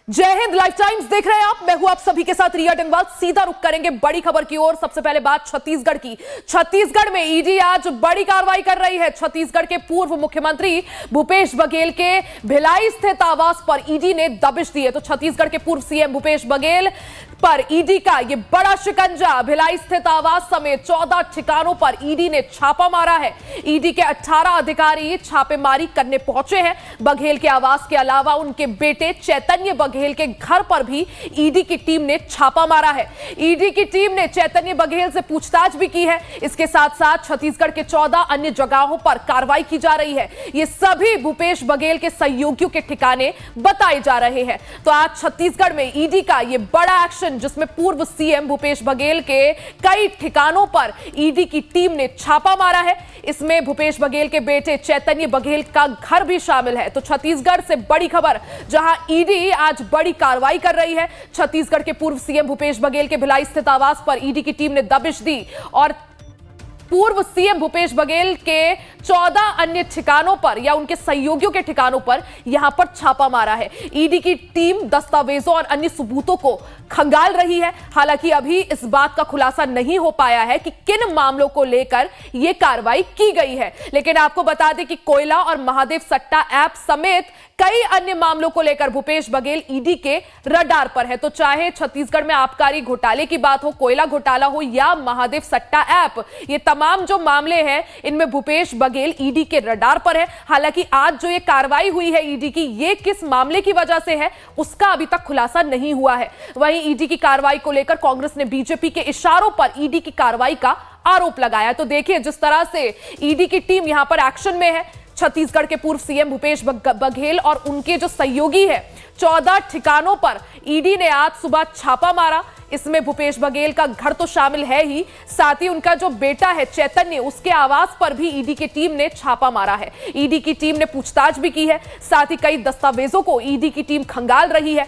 जय Hind. Life times देख रहे हैं आप। मैं हूं आप सभी के साथ रिया डंगवाल। सीधा रुख करेंगे बड़ी खबर की ओर। सबसे पहले बात छत्तीसगढ़ की। छत्तीसगढ़ में ईडी आज बड़ी कार्रवाई कर रही है। छत्तीसगढ़ के पूर्व मुख्यमंत्री भूपेश बघेल के भिलाई स्थित आवास पर ईडी ने दबिश दी है। तो छत्तीसगढ़ के पूर्व सीएम भूपेश बघेल पर ईडी का यह बड़ा शिकंजा। भिलाई स्थित आवास समेत 14 ठिकानों पर ईडी ने छापा मारा है। ईडी के 18 अधिकारी छापेमारी करने पहुंचे हैं। बघेल के आवास के अलावा उनके बेटे चैतन्य बघेल के घर पर भी ईडी की टीम ने छापा मारा है। ईडी की टीम ने चैतन्य बघेल से पूछताछ भी की है। इसके साथ साथ छत्तीसगढ़ के 14 अन्य जगहों पर कार्रवाई की जा रही है। ये सभी भूपेश बघेल के सहयोगियों के ठिकाने बताए जा रहे हैं। तो आज छत्तीसगढ़ में ईडी का यह बड़ा एक्शन, जिसमें पूर्व सीएम भूपेश बघेल के कई ठिकानों पर ईडी की टीम ने छापा मारा है। इसमें भूपेश बघेल के बेटे चैतन्य बघेल का घर भी शामिल है। तो छत्तीसगढ़ से बड़ी खबर, जहां ईडी आज बड़ी कार्रवाई कर रही है। छत्तीसगढ़ के पूर्व सीएम भूपेश बघेल के भिलाई स्थित आवास पर ईडी की टीम ने दबिश दी और पूर्व सीएम भूपेश बघेल के 14 अन्य ठिकानों पर या उनके सहयोगियों के ठिकानों पर यहां पर छापा मारा है। ईडी की टीम दस्तावेजों और अन्य सबूतों को खंगाल रही है। हालांकि अभी इस बात का खुलासा नहीं हो पाया है कि किन मामलों को लेकर यह कार्रवाई की गई है। लेकिन आपको बता दें कि कोयला और महादेव सट्टा ऐप समेत कई अन्य मामलों को लेकर भूपेश बघेल ईडी के रडार पर है। तो चाहे छत्तीसगढ़ में आबकारी घोटाले की बात हो, कोयला घोटाला हो या महादेव सट्टा ऐप, ये तमाम जो मामले हैं इनमें भूपेश बघेल ईडी के रडार पर है। हालांकि आज जो ये कार्रवाई हुई है ईडी की, ये किस मामले की वजह से है उसका अभी तक खुलासा नहीं हुआ है। वहीं ईडी की कार्रवाई को लेकर कांग्रेस ने बीजेपी के इशारों पर ईडी की कार्रवाई का आरोप लगाया। तो देखिए जिस तरह से ईडी की टीम यहां पर एक्शन में है। छत्तीसगढ़ के पूर्व सीएम भूपेश बघेल और उनके जो सहयोगी है 14 ठिकानों पर ईडी ने आज सुबह छापा मारा। इसमें भूपेश बघेल का घर तो शामिल है ही, साथ ही उनका जो बेटा है चैतन्य, उसके आवास पर भी ईडी की टीम ने छापा मारा है। ईडी की टीम ने पूछताछ भी की है। साथ ही कई दस्तावेजों को ईडी की टीम खंगाल रही है।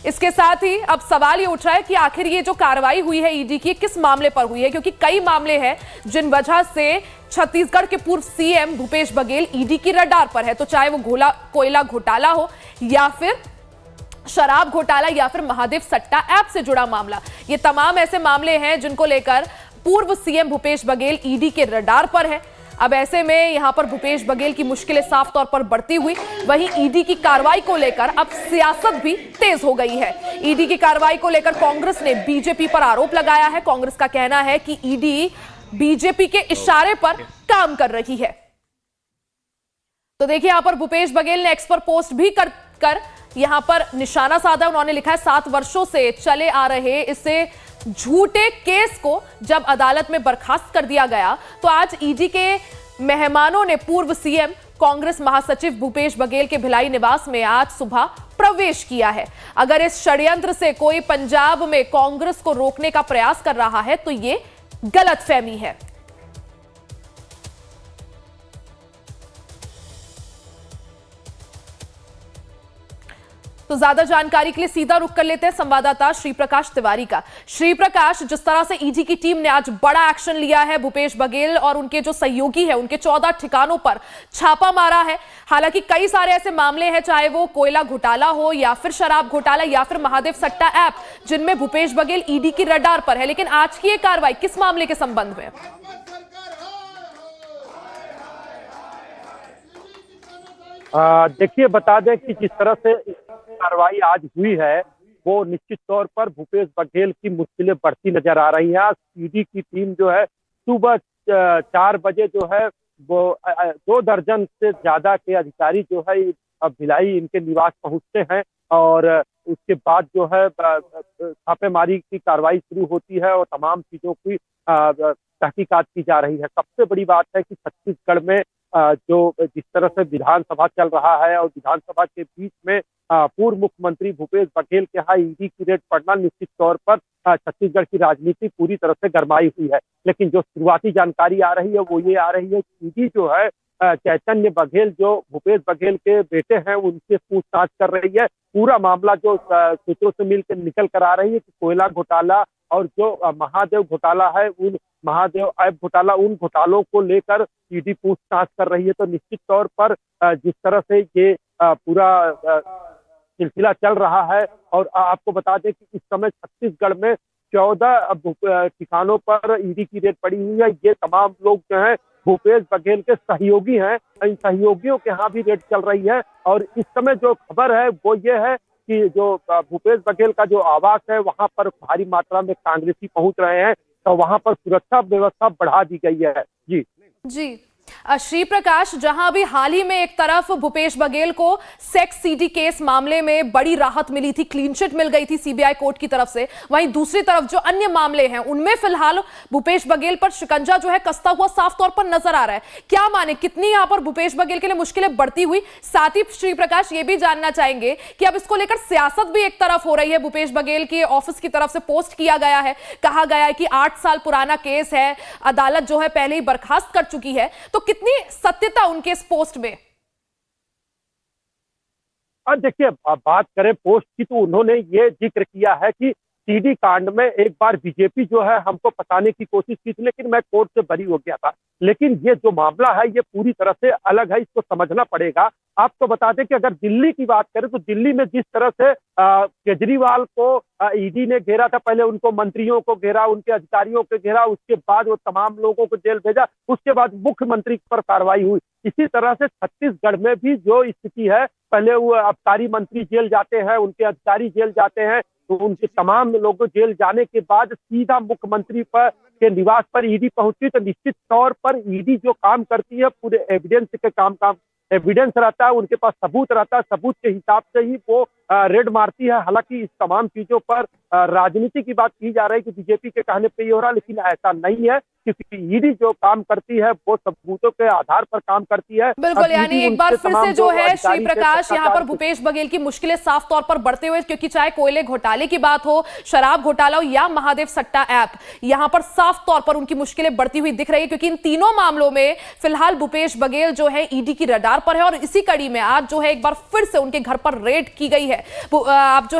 इसके साथ ही अब सवाल ये उठ रहा है कि आखिर ये जो कार्रवाई हुई है ईडी की, किस मामले पर हुई है, क्योंकि कई मामले हैं जिन वजह से छत्तीसगढ़ के पूर्व सीएम भूपेश बघेल ईडी की रडार पर है। तो चाहे वो कोयला घोटाला हो या फिर शराब घोटाला या फिर महादेव सट्टा ऐप से जुड़ा मामला, ये तमाम ऐसे मामले हैं जिनको लेकर पूर्व सीएम भूपेश बघेल ईडी के रडार पर है। अब ऐसे में यहां पर भूपेश बघेल की मुश्किलें साफ तौर पर बढ़ती हुई, वहीं ईडी की कार्रवाई को लेकर अब सियासत भी तेज हो गई है। ईडी की कार्रवाई को लेकर कांग्रेस ने बीजेपी पर आरोप लगाया है। कांग्रेस का कहना है कि ईडी बीजेपी के इशारे पर काम कर रही है। तो देखिए यहां पर भूपेश बघेल ने एक्स पर पोस्ट भी कर यहां पर निशाना साधा। उन्होंने लिखा है 7 वर्षों से चले आ रहे इसे झूठे केस को जब अदालत में बर्खास्त कर दिया गया, तो आज ईडी के मेहमानों ने पूर्व सीएम कांग्रेस महासचिव भूपेश बघेल के भिलाई निवास में आज सुबह प्रवेश किया है। अगर इस षड्यंत्र से कोई पंजाब में कांग्रेस को रोकने का प्रयास कर रहा है तो ये गलतफहमी है। तो ज्यादा जानकारी के लिए सीधा रुख कर लेते हैं संवाददाता श्री प्रकाश तिवारी का। श्री प्रकाश, जिस तरह से ईडी की टीम ने आज बड़ा एक्शन लिया है, भूपेश बघेल और उनके जो सहयोगी है उनके 14 ठिकानों पर छापा मारा है। हालांकि कई सारे ऐसे मामले हैं, चाहे वो कोयला घोटाला हो या फिर शराब घोटाला या फिर महादेव सट्टा ऐप, जिनमें भूपेश बघेल ईडी की रडार पर है। लेकिन आज की ये कार्रवाई किस मामले के संबंध में? देखिए, बता दें कि जिस तरह से कार्रवाई आज हुई है वो निश्चित तौर पर भूपेश बघेल की मुश्किलें बढ़ती नजर आ रही हैं। आज ईडी की टीम जो है सुबह 4 बजे जो है वो 2 दर्जन से ज्यादा के अधिकारी जो है भिलाई इनके निवास पहुंचते हैं और उसके बाद जो है छापेमारी की कार्रवाई शुरू होती है और तमाम चीजों की तहकीकात की जा रही है। सबसे बड़ी बात है कि छत्तीसगढ़ में जो जिस तरह से विधानसभा चल रहा है और विधानसभा के बीच में पूर्व मुख्यमंत्री भूपेश बघेल के यहाँ ईडी की रेड पड़ना निश्चित तौर पर छत्तीसगढ़ की राजनीति पूरी तरह से गरमाई हुई है। लेकिन जो शुरुआती जानकारी आ रही है वो ये आ रही है कि ईडी जो है चैतन्य बघेल जो भूपेश बघेल के बेटे हैं उनसे पूछताछ कर रही है। पूरा मामला जो सूत्रों से मिलकर निकल कर आ रही है कि कोयला घोटाला और जो महादेव घोटाला है, उन महादेव ऐप घोटाला, उन घोटालों को लेकर ईडी पूछताछ कर रही है। तो निश्चित तौर पर जिस तरह से ये पूरा सिलसिला चल रहा है। और आपको बता दें कि इस समय छत्तीसगढ़ में 14 ठिकानों पर ईडी की रेड पड़ी हुई है। ये तमाम लोग जो है भूपेश बघेल के सहयोगी हैं। इन सहयोगियों के यहाँ भी रेड चल रही है। और इस समय जो खबर है वो ये है कि जो भूपेश बघेल का जो आवास है वहां पर भारी मात्रा में कांग्रेसी पहुंच रहे हैं, तो वहां पर सुरक्षा व्यवस्था बढ़ा दी गई है। जी जी श्री प्रकाश, जहां भी हाल ही में एक तरफ भूपेश बघेल को सेक्स सीडी केस मामले में बड़ी राहत मिली थी, क्लीन चिट मिल गई थी सीबीआई कोर्ट की तरफ से, वहीं दूसरी तरफ जो अन्य मामले हैं उनमें फिलहाल भूपेश बघेल पर शिकंजा जो है कसता हुआ साफ तौर पर नजर आ रहा है। क्या माने कितनी यहां पर भूपेश बघेल के लिए मुश्किलें बढ़ती हुई? साथ ही श्री प्रकाश ये भी जानना चाहेंगे कि अब इसको लेकर सियासत भी एक तरफ हो रही है। भूपेश बघेल की ऑफिस की तरफ से पोस्ट किया गया है, कहा गया है कि 8 साल पुराना केस है, अदालत जो है पहले ही बर्खास्त कर चुकी है, तो कितनी सत्यता उनके इस पोस्ट में? अब देखिए, बात करें पोस्ट की तो उन्होंने ये जिक्र किया है कि सीडी कांड में एक बार बीजेपी जो है हमको फंसाने की कोशिश की थी, लेकिन मैं कोर्ट से बरी हो गया था। लेकिन ये जो मामला है ये पूरी तरह से अलग है, इसको समझना पड़ेगा। आपको बता दें कि अगर दिल्ली की बात करें तो दिल्ली में जिस तरह से केजरीवाल को ईडी ने घेरा था, पहले उनको मंत्रियों को घेरा, उनके अधिकारियों को घेरा, उसके बाद वो तमाम लोगों को जेल भेजा, उसके बाद मुख्यमंत्री पर कार्रवाई हुई। इसी तरह से छत्तीसगढ़ में भी जो स्थिति है, पहले वो आबकारी मंत्री जेल जाते हैं, उनके अधिकारी जेल जाते हैं, तो उनके तमाम लोगों जेल जाने के बाद सीधा मुख्यमंत्री पर के निवास पर ईडी पहुंची। तो निश्चित तौर पर ईडी जो काम करती है पूरे एविडेंस के काम एविडेंस रहता है, उनके पास सबूत रहता है, सबूत के हिसाब से ही वो रेड मारती है। हालांकि इस तमाम चीजों पर राजनीति की बात की जा रही है कि बीजेपी के कहने पे ये हो रहा है, लेकिन ऐसा नहीं है, क्योंकि ईडी जो काम करती है वो सबूतों के आधार पर काम करती है। बिल्कुल, यानी एक बार फिर से जो है श्री प्रकाश यहाँ पर भूपेश बघेल की मुश्किलें साफ तौर पर बढ़ते हुए, क्योंकि चाहे कोयले घोटाले की बात हो, शराब घोटाला हो या महादेव सट्टा ऐप, यहाँ पर साफ तौर पर उनकी मुश्किलें बढ़ती हुई दिख रही है, क्योंकि इन तीनों मामलों में फिलहाल भूपेश बघेल जो है ईडी की रडार पर है। और इसी कड़ी में आज जो है एक बार फिर से उनके घर पर रेड की गई है। आप जो